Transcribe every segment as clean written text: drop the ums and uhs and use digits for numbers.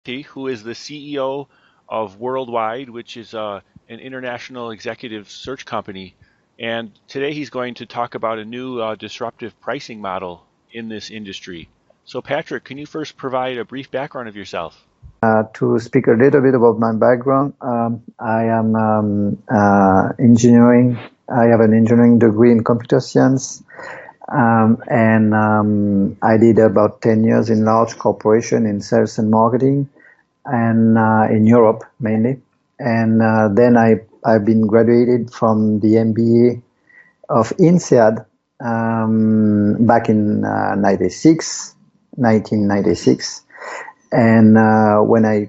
Who is the CEO of Worldwide, which is an international executive search company. And today he's going to talk about a new disruptive pricing model in this industry. So, Patrick, can you first provide a brief background of yourself? To speak a little bit about my background, I am engineering. I have an engineering degree in computer science, and I did about 10 years in large corporation in sales and marketing, and in Europe mainly. And then I've been graduated from the MBA of INSEAD back in 1996. And when I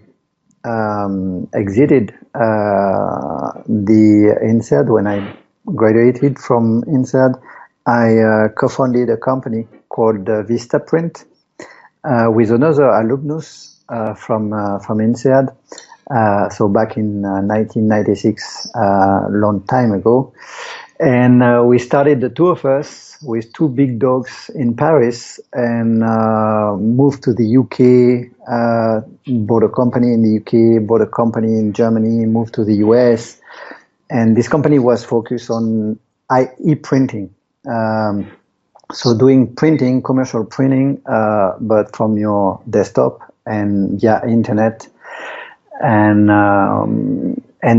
exited the INSEAD, when I graduated from INSEAD, I co-founded a company called Vistaprint with another alumnus from INSEAD. So back in 1996, long time ago. And we started, the two of us, with two big dogs in Paris, and moved to the UK, bought a company in the UK, bought a company in Germany, moved to the US. And this company was focused on e-printing. So doing printing, commercial printing, but from your desktop and via internet. And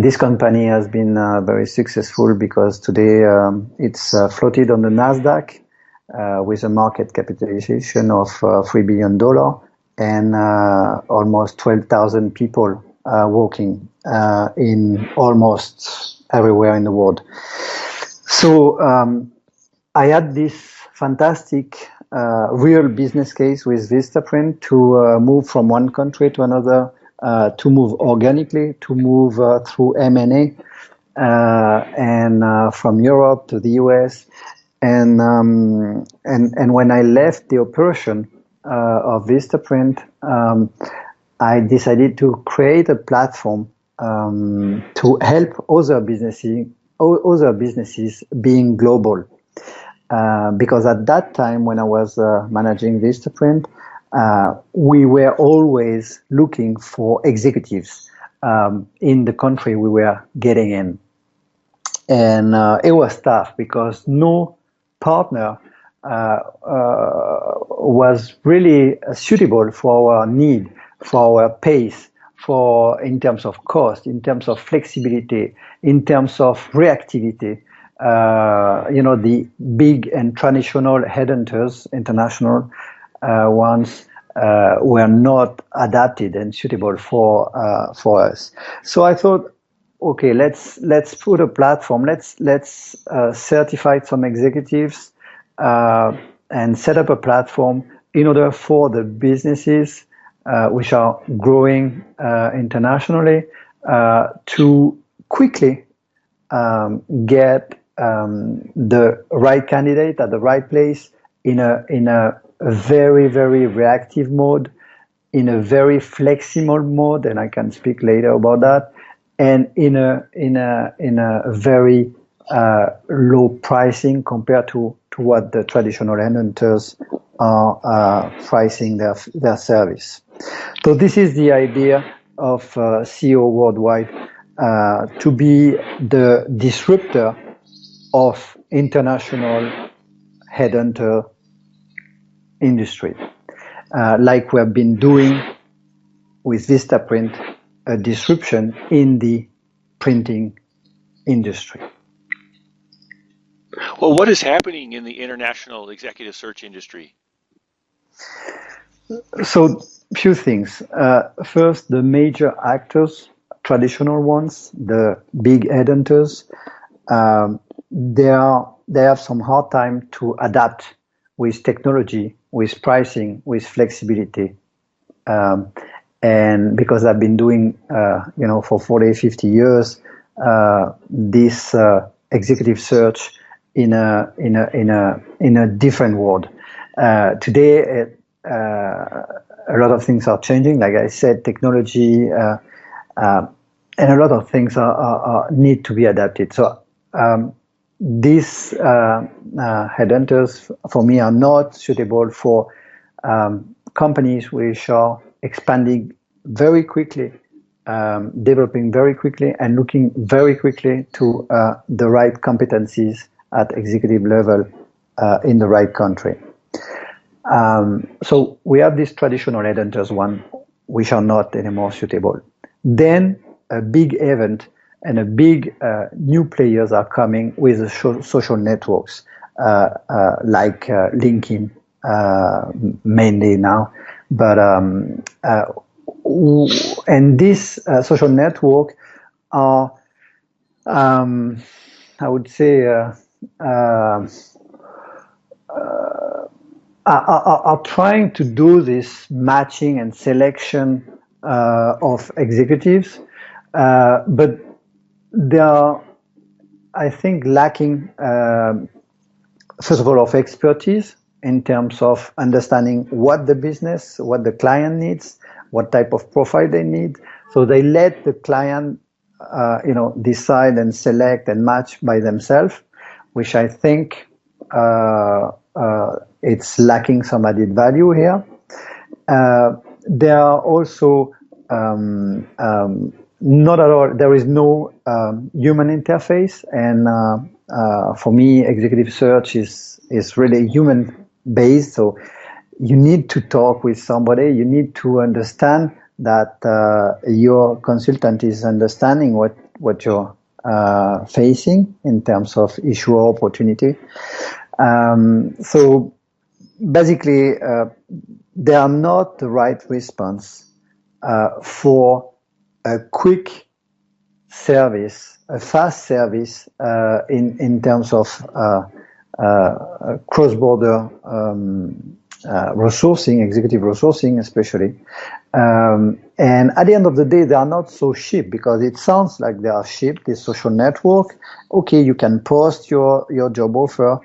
this company has been very successful because today it's floated on the Nasdaq with a market capitalization of $3 billion and almost 12,000 people working in almost everywhere in the world. So I had this fantastic real business case with Vistaprint to move from one country to another, to move organically, to move through M&A, and from Europe to the US. And when I left the operation of Vistaprint, I decided to create a platform to help other businesses being global. Because at that time, when I was managing Vistaprint, we were always looking for executives in the country we were getting in. And it was tough because no partner was really suitable for our need, for our pace, in terms of cost, in terms of flexibility, in terms of reactivity. The big and traditional headhunters, international ones, were not adapted and suitable for us. So I thought, okay, let's put a platform. Let's certify some executives and set up a platform in order for the businesses which are growing internationally to quickly get the right candidate at the right place in a very, very reactive mode, in a very flexible mode, and I can speak later about that, and in a very low pricing compared to what the traditional headhunters are pricing their service. So this is the idea of CEO Worldwide, to be the disruptor of international headhunter industry, like we have been doing with Vistaprint, a disruption in the printing industry. Well, what is happening in the international executive search industry? So, few things. First, the major actors, traditional ones, the big headhunters, they have some hard time to adapt with technology, with pricing, with flexibility. And because I've been doing, for 40, 50 years, this executive search in a different world. Today, a lot of things are changing. Like I said, technology and a lot of things need to be adapted. So these headhunters, for me, are not suitable for companies which are expanding very quickly, developing very quickly, and looking very quickly to the right competencies at executive level in the right country. So we have these traditional headhunters one, which are not anymore suitable. Then a big event and a big new players are coming with the social networks like LinkedIn mainly now, but and this social network are I would say are trying to do this matching and selection of executives, but they are, I think, lacking, first of all, of expertise in terms of understanding what the business, what the client needs, what type of profile they need. So they let the client, decide and select and match by themselves, which I think it's lacking some added value here. There are also not at all. There is no human interface, and for me, executive search is really human based. So you need to talk with somebody. You need to understand that your consultant is understanding what you're facing in terms of issue or opportunity. So basically, they are not the right response for a quick service, a fast service in terms of cross-border resourcing, executive resourcing especially. And at the end of the day, they are not so cheap, because it sounds like they are cheap, this social network. Okay, you can post your job offer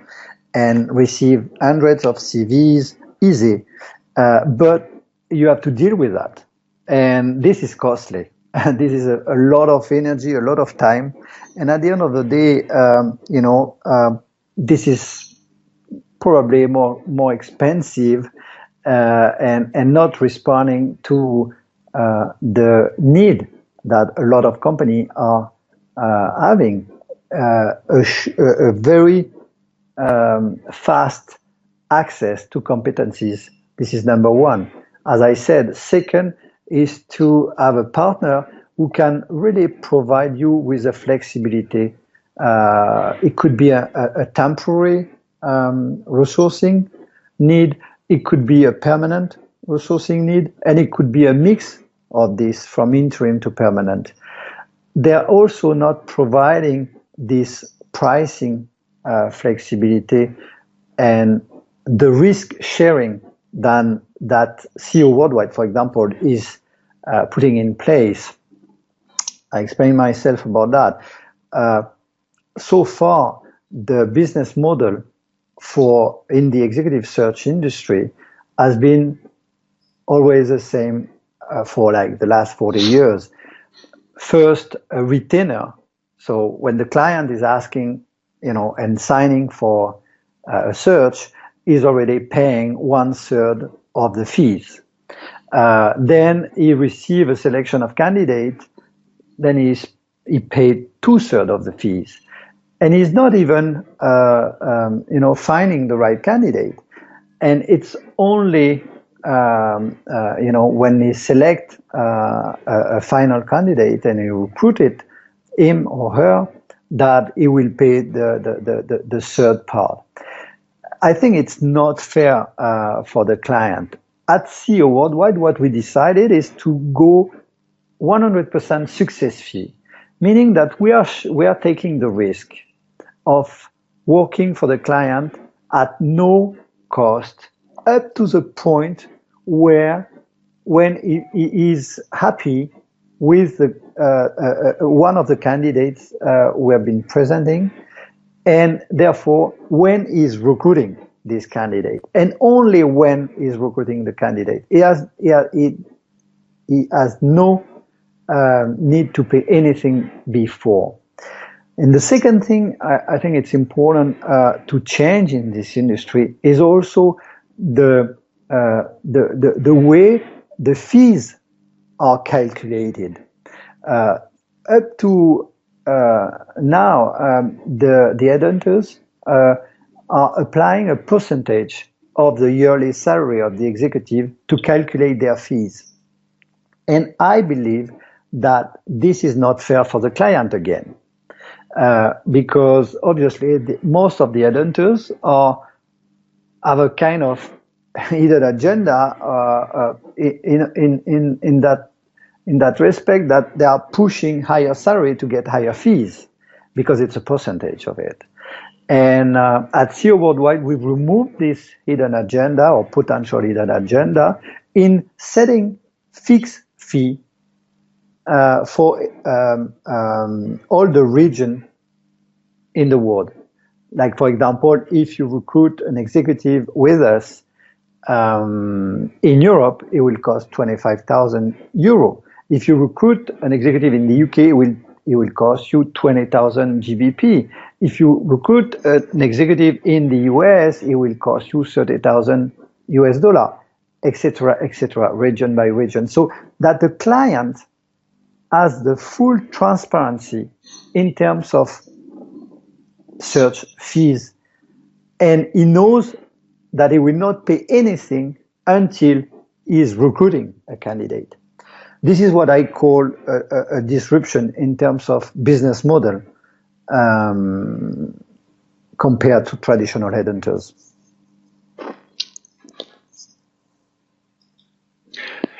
and receive hundreds of CVs, easy. But you have to deal with that. And this is costly. And this is a lot of energy, a lot of time. And at the end of the day, this is probably more expensive and not responding to the need that a lot of companies are having. A very fast access to competencies. This is number one. As I said, second is to have a partner who can really provide you with a flexibility. It could be a temporary resourcing need, it could be a permanent resourcing need, and it could be a mix of this from interim to permanent. They're also not providing this pricing flexibility and the risk sharing than that CEO Worldwide, for example, is putting in place. I explained myself about that. So far, the business model for in the executive search industry has been always the same for like the last 40 years. First, a retainer. So when the client is asking, and signing for a search, is already paying 1/3 of the fees. Then he receives a selection of candidates. Then he paid 2/3 of the fees, and he's not even finding the right candidate. And it's only when he select a final candidate and he recruited him or her, that he will pay the third part. I think it's not fair for the client. At CEO Worldwide, what we decided is to go 100% success fee, meaning that we are taking the risk of working for the client at no cost up to the point where, when he is happy with one of the candidates we have been presenting, and therefore when he's recruiting this candidate, and only when he's recruiting the candidate, he has no need to pay anything before. And the second thing I think it's important to change in this industry is also the way the fees are calculated. Up to now, the headhunters are applying a percentage of the yearly salary of the executive to calculate their fees. And I believe that this is not fair for the client again, because obviously most of the headhunters have a kind of hidden agenda in that respect, that they are pushing higher salary to get higher fees because it's a percentage of it. And at CEO Worldwide, we've removed this hidden agenda or potential hidden agenda in setting fixed fee for all the region in the world. Like, for example, if you recruit an executive with us in Europe, it will cost 25,000 euro. If you recruit an executive in the UK, it will cost you 20,000 GBP. If you recruit an executive in the US, it will cost you 30,000 US dollar, etc., region by region. So that the client has the full transparency in terms of search fees, and he knows that he will not pay anything until he is recruiting a candidate. This is what I call a disruption in terms of business model compared to traditional headhunters.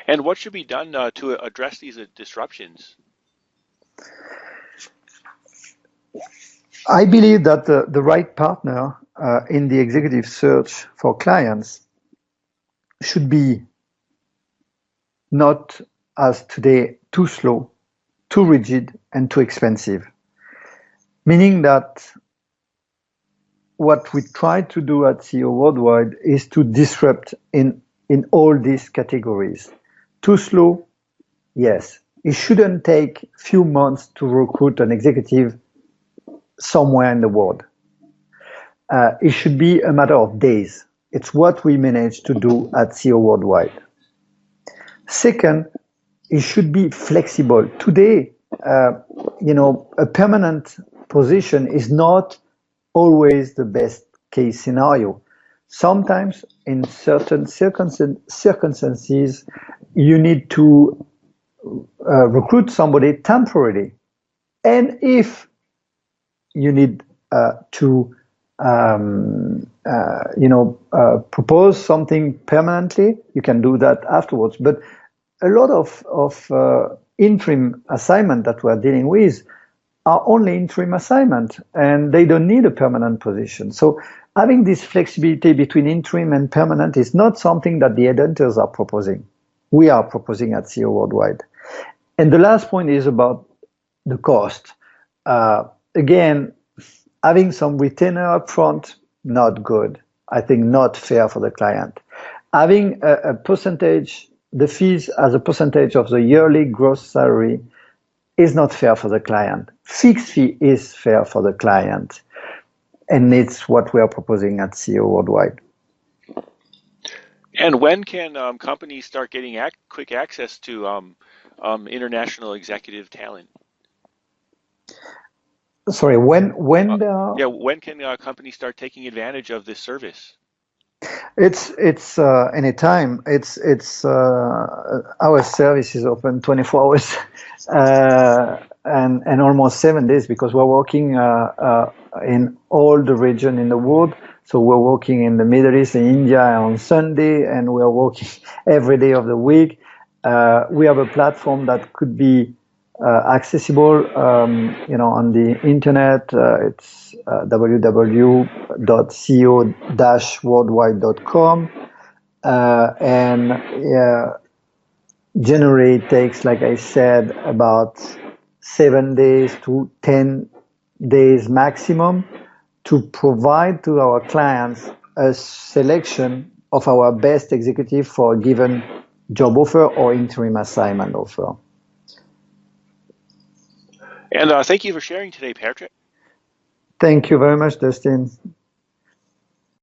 And what should be done to address these disruptions? I believe that the right partner in the executive search for clients should be not, as today, too slow, too rigid, and too expensive. Meaning that what we try to do at CEO Worldwide is to disrupt in all these categories. Too slow, yes. It shouldn't take few months to recruit an executive somewhere in the world. It should be a matter of days. It's what we managed to do at CEO Worldwide. Second, it should be flexible. Today, a permanent position is not always the best case scenario. Sometimes, in certain circumstances, you need to recruit somebody temporarily. And if you need to propose something permanently, you can do that afterwards. But a lot of interim assignment that we're dealing with are only interim assignment, and they don't need a permanent position. So having this flexibility between interim and permanent is not something that the headhunters are proposing. We are proposing at CEO Worldwide. And the last point is about the cost. Again, having some retainer upfront, not good. I think not fair for the client. Having a percentage, the fees as a percentage of the yearly gross salary, is not fair for the client. Fixed fee is fair for the client. And it's what we are proposing at CEO Worldwide. And when can companies start getting quick access to international executive talent? Sorry, when when can companies start taking advantage of this service? It's anytime. It's our service is open 24 hours and almost 7 days, because we're working in all the region in the world. So we're working in the Middle East and India on Sunday, and we're working every day of the week. We have a platform that could be accessible, on the internet. It's www.co-worldwide.com, and generally it takes, like I said, about 7 days to 10 days maximum to provide to our clients a selection of our best executive for a given job offer or interim assignment offer. And thank you for sharing today, Patrick. Thank you very much, Dustin.